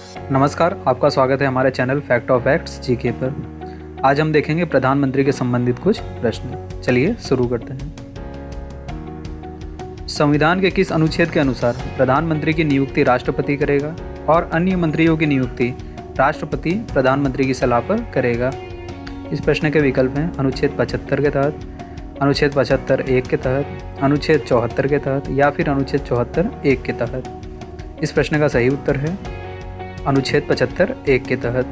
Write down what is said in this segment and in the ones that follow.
नमस्कार, आपका स्वागत है हमारे channel fact of facts GK पर। आज हम देखेंगे प्रधानमंत्री के संबंधित कुछ प्रश्न। चलिए शुरू करते हैं। संविधान के किस अनुच्छेद के अनुसार प्रधानमंत्री की नियुक्ति राष्ट्रपति करेगा और अन्य मंत्रियों की नियुक्ति राष्ट्रपति प्रधानमंत्री की सलाह पर करेगा? इस प्रश्न के विकल्प हैं अनुच्छेद 75 के तहत, अनुच्छेद 75(1) के तहत, अनुच्छेद 74 के तहत या फिर अनुच्छेद 74(1) के तहत। इस प्रश्न का सही उत्तर है अनुच्छेद 75(1) के तहत।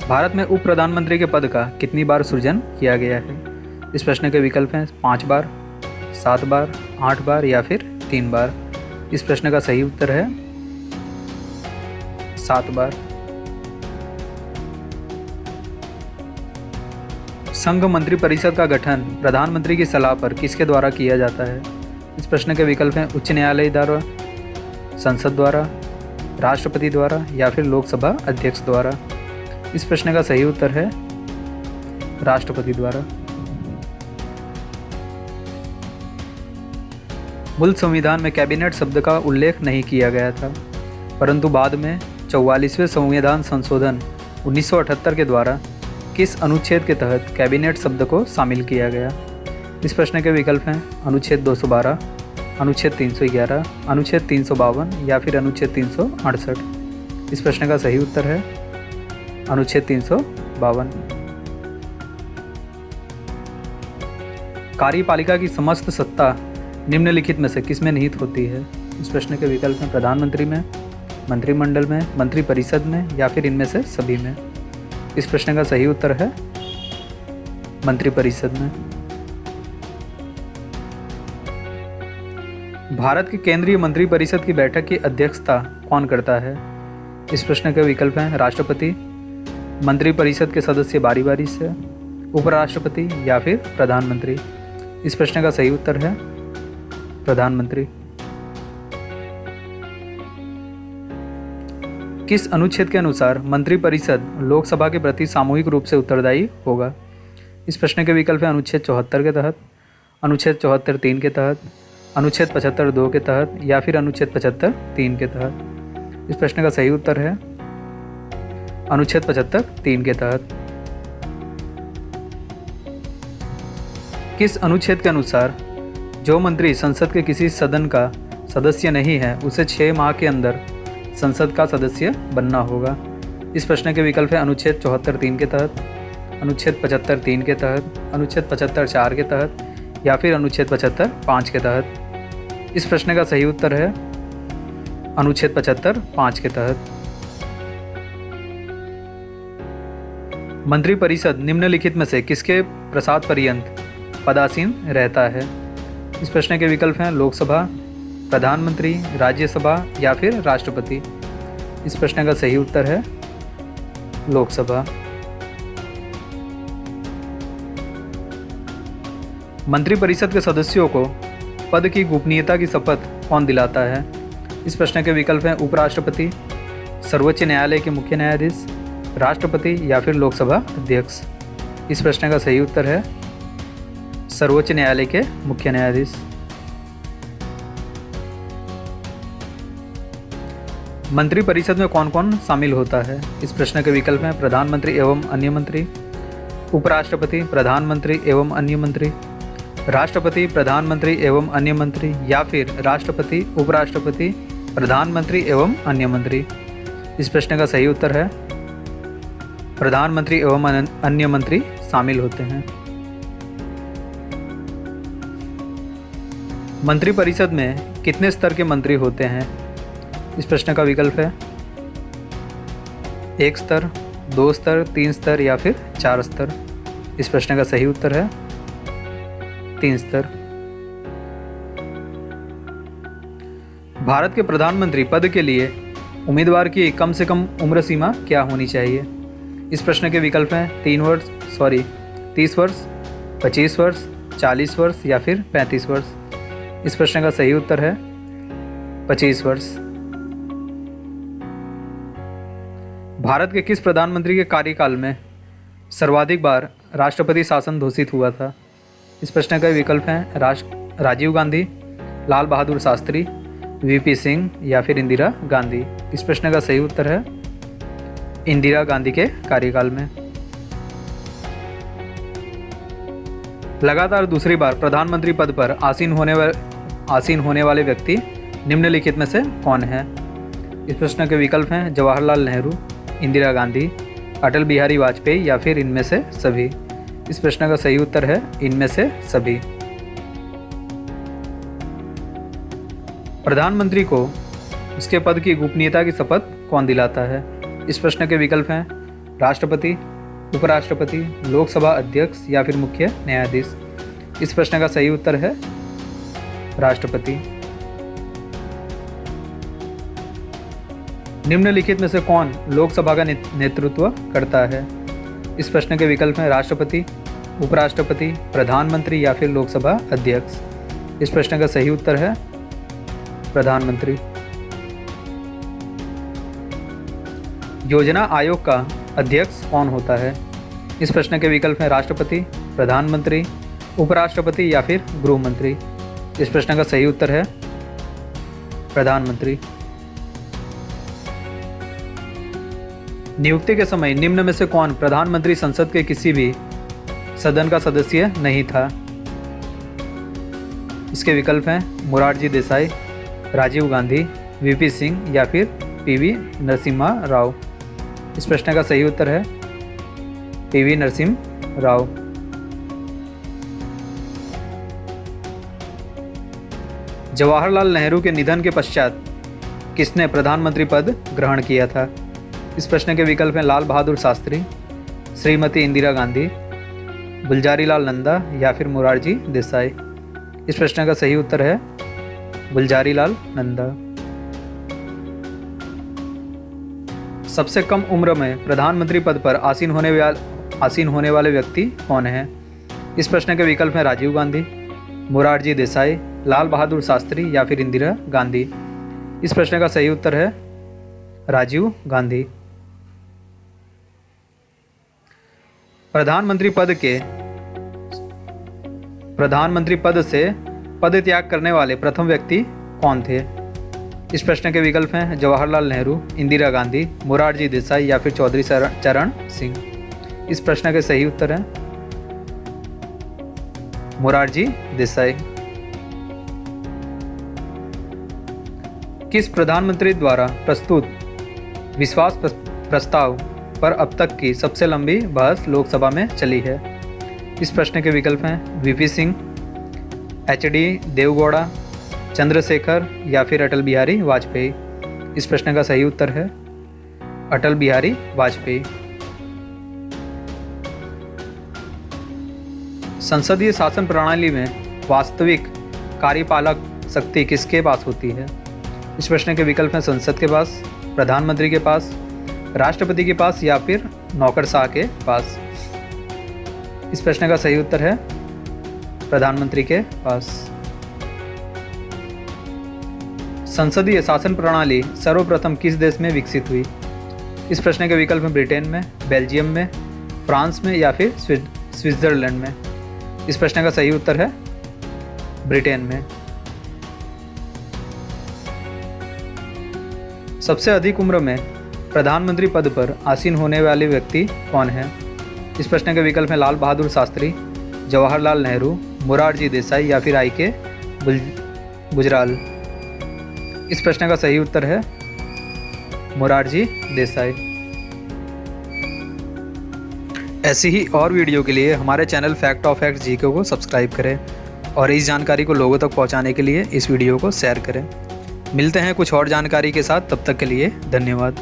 भारत में उप प्रधानमंत्री के पद का कितनी बार सृजन किया गया है? इस प्रश्न के विकल्प हैं 5 बार, 7 बार, 8 बार या फिर 3 बार। इस प्रश्न का सही उत्तर है 7 बार। संघ मंत्री परिषद का गठन प्रधानमंत्री की सलाह पर किसके द्वारा किया जाता है? इस प्रश्न के विकल्प हैं उच्च न्यायालय द्वारा, संसद द्वारा, राष्ट्रपति द्वारा या फिर लोकसभा अध्यक्ष द्वारा। इस प्रश्न का सही उत्तर है राष्ट्रपति द्वारा। मूल संविधान में कैबिनेट शब्द का उल्लेख नहीं किया गया था, परंतु बाद में 44वें संविधान संशोधन 1978 के द्वारा किस अनुच्छेद के तहत कैबिनेट शब्द को शामिल किया गया? इस प्रश्न के विकल्प हैं अनुच्छेद 212, अनुच्छेद 311, अनुच्छेद 352 या फिर अनुच्छेद 368। इस प्रश्न का सही उत्तर है अनुच्छेद 352। कार्यपालिका की समस्त सत्ता निम्नलिखित में से किसमें निहित होती है? इस प्रश्न के विकल्प हैं प्रधानमंत्री में, मंत्रिमंडल में, मंत्रिपरिषद में या फिर इनमें से सभी में। इस प्रश्न का सही उत्तर है मंत्रिपरिषद में। भारत की केंद्रीय मंत्रिपरिषद की बैठक की अध्यक्षता कौन करता है? इस प्रश्न के विकल्प हैं राष्ट्रपति, मंत्रिपरिषद के सदस्य बारी बारी से, उपराष्ट्रपति या फिर प्रधानमंत्री। इस प्रश्न का सही उत्तर है प्रधानमंत्री। किस अनुच्छेद के अनुसार मंत्रिपरिषद लोकसभा के प्रति सामूहिक रूप से उत्तरदायी होगा? इस प्रश्न के विकल्प हैं अनुच्छेद 74 के तहत, अनुच्छेद 74(3) के तहत, अनुच्छेद 75(2) के तहत या फिर अनुच्छेद 75(3) के तहत। इस प्रश्न का सही उत्तर है अनुच्छेद 75(3) के तहत। किस अनुच्छेद के अनुसार जो मंत्री संसद के किसी सदन का सदस्य नहीं है उसे 6 माह के अंदर संसद का सदस्य बनना होगा? इस प्रश्न के विकल्प है अनुच्छेद 74(3) के तहत, अनुच्छेद 75(3) के तहत, अनुच्छेद 75(4) के तहत या फिर अनुच्छेद 75(5) के तहत। इस प्रश्न का सही उत्तर है अनुच्छेद 75(5) के तहत। मंत्रिपरिषद निम्नलिखित में से किसके प्रसाद पर्यंत पदासीन रहता है? इस प्रश्न के विकल्प हैं लोकसभा, प्रधानमंत्री, राज्यसभा या फिर राष्ट्रपति। इस प्रश्न का सही उत्तर है लोकसभा। मंत्रिपरिषद के सदस्यों को पद की गोपनीयता की शपथ कौन दिलाता है? इस प्रश्न के विकल्प हैं उपराष्ट्रपति, सर्वोच्च न्यायालय के मुख्य न्यायाधीश, राष्ट्रपति या फिर लोकसभा अध्यक्ष। इस प्रश्न का सही उत्तर है सर्वोच्च न्यायालय के मुख्य न्यायाधीश। मंत्रिपरिषद में कौन कौन शामिल होता है? इस प्रश्न के विकल्प हैं प्रधानमंत्री एवं अन्य मंत्री, उपराष्ट्रपति, प्रधानमंत्री एवं अन्य मंत्री, राष्ट्रपति, प्रधानमंत्री एवं अन्य मंत्री या फिर राष्ट्रपति, उपराष्ट्रपति, प्रधानमंत्री एवं अन्य मंत्री। इस प्रश्न का सही उत्तर है प्रधानमंत्री एवं अन्य मंत्री शामिल होते हैं। मंत्रिपरिषद में कितने स्तर के मंत्री होते हैं? इस प्रश्न का विकल्प है 1 स्तर, 2 स्तर, 3 स्तर या फिर 4 स्तर। इस प्रश्न का सही उत्तर है 3 स्तर। भारत के प्रधानमंत्री पद के लिए उम्मीदवार की कम से कम उम्र सीमा क्या होनी चाहिए? इस प्रश्न के विकल्प हैं 30 वर्ष, 25 वर्ष, 40 वर्ष या फिर 35 वर्ष। इस प्रश्न का सही उत्तर है 25 वर्ष। भारत के किस प्रधानमंत्री के कार्यकाल में सर्वाधिक बार राष्ट्रपति शासन घोषित हुआ था? इस प्रश्न का विकल्प हैं राजीव गांधी, लाल बहादुर शास्त्री, वीपी सिंह या फिर इंदिरा गांधी? इस प्रश्न का सही उत्तर है इंदिरा गांधी के कार्यकाल में। लगातार दूसरी बार प्रधानमंत्री पद पर आसीन होने वाले व्यक्ति निम्नलिखित में से कौन है? इस प्रश्न के विकल्प हैं जवाहरलाल नेहरू, इंदिरा गांधी, अटल बिहारी वाजपेयी या फिर इनमें से सभी। इस प्रश्न का सही उत्तर है इनमें से सभी। प्रधानमंत्री को उसके पद की गोपनीयता की शपथ कौन दिलाता है? इस प्रश्न के विकल्प हैं राष्ट्रपति, उपराष्ट्रपति, लोकसभा अध्यक्ष या फिर मुख्य न्यायाधीश। इस प्रश्न का सही उत्तर है राष्ट्रपति। निम्नलिखित में से कौन लोकसभा का नेतृत्व करता है? इस प्रश्न के विकल्प हैं राष्ट्रपति, उपराष्ट्रपति, प्रधानमंत्री या फिर लोकसभा अध्यक्ष। इस प्रश्न का सही उत्तर है प्रधानमंत्री। योजना आयोग का अध्यक्ष कौन होता है? इस प्रश्न के विकल्प हैं राष्ट्रपति, प्रधानमंत्री, उपराष्ट्रपति या फिर गृह मंत्री। इस प्रश्न का सही उत्तर है प्रधानमंत्री। नियुक्ति के समय निम्न में से कौन प्रधानमंत्री संसद के किसी भी सदन का सदस्य नहीं था? इसके विकल्प हैं मोरारजी देसाई, राजीव गांधी, वीपी सिंह या फिर पीवी नरसिम्हा राव। इस प्रश्न का सही उत्तर है पीवी नरसिम्हा राव। जवाहरलाल नेहरू के निधन के पश्चात किसने प्रधानमंत्री पद ग्रहण किया था? इस प्रश्न के विकल्प हैं लाल बहादुर शास्त्री, श्रीमती इंदिरा गांधी, गुलजारीलाल नंदा या फिर मोरारजी देसाई। इस प्रश्न का सही उत्तर है गुलजारीलाल नंदा। सबसे कम उम्र में प्रधानमंत्री पद पर आसीन होने वाले व्यक्ति कौन है? इस प्रश्न के विकल्प हैं राजीव गांधी, मोरारजी देसाई, लाल बहादुर शास्त्री या फिर इंदिरा गांधी। इस प्रश्न का सही उत्तर है राजीव गांधी। प्रधानमंत्री पद से पद त्याग करने वाले प्रथम व्यक्ति कौन थे? इस प्रश्न के विकल्प हैं जवाहरलाल नेहरू, इंदिरा गांधी, मोरारजी देसाई या फिर चौधरी चरण सिंह। इस प्रश्न के सही उत्तर हैं मोरारजी देसाई। किस प्रधानमंत्री द्वारा प्रस्तुत विश्वास प्रस्ताव पर अब तक की सबसे लंबी बहस लोकसभा में चली है? इस प्रश्न के विकल्प हैं वीपी सिंह, एचडी देवगौड़ा, चंद्रशेखर या फिर अटल बिहारी वाजपेयी। इस प्रश्न का सही उत्तर है अटल बिहारी वाजपेयी। संसदीय शासन प्रणाली में वास्तविक कार्यपालक शक्ति किसके पास होती है? इस प्रश्न के विकल्प हैं संसद के पास, प्रधानमंत्री के पास, राष्ट्रपति के पास या फिर नौकरशाह के पास। इस प्रश्न का सही उत्तर है प्रधानमंत्री के पास। संसदीय शासन प्रणाली सर्वप्रथम किस देश में विकसित हुई? इस प्रश्न के विकल्प हैं ब्रिटेन में, बेल्जियम में, फ्रांस में या फिर स्विट्जरलैंड में। इस प्रश्न का सही उत्तर है ब्रिटेन में। सबसे अधिक उम्र में प्रधानमंत्री पद पर आसीन होने वाले व्यक्ति कौन है? इस प्रश्न के विकल्प हैं लाल बहादुर शास्त्री, जवाहरलाल नेहरू, मोरारजी देसाई या फिर आई.के. गुजराल। इस प्रश्न का सही उत्तर है मोरारजी देसाई। ऐसी ही और वीडियो के लिए हमारे channel fact of fact GK को सब्सक्राइब करें और इस जानकारी को लोगों तक पहुंचाने के लिए इस वीडियो को शेयर करें। मिलते हैं कुछ और जानकारी के साथ, तब तक के लिए धन्यवाद।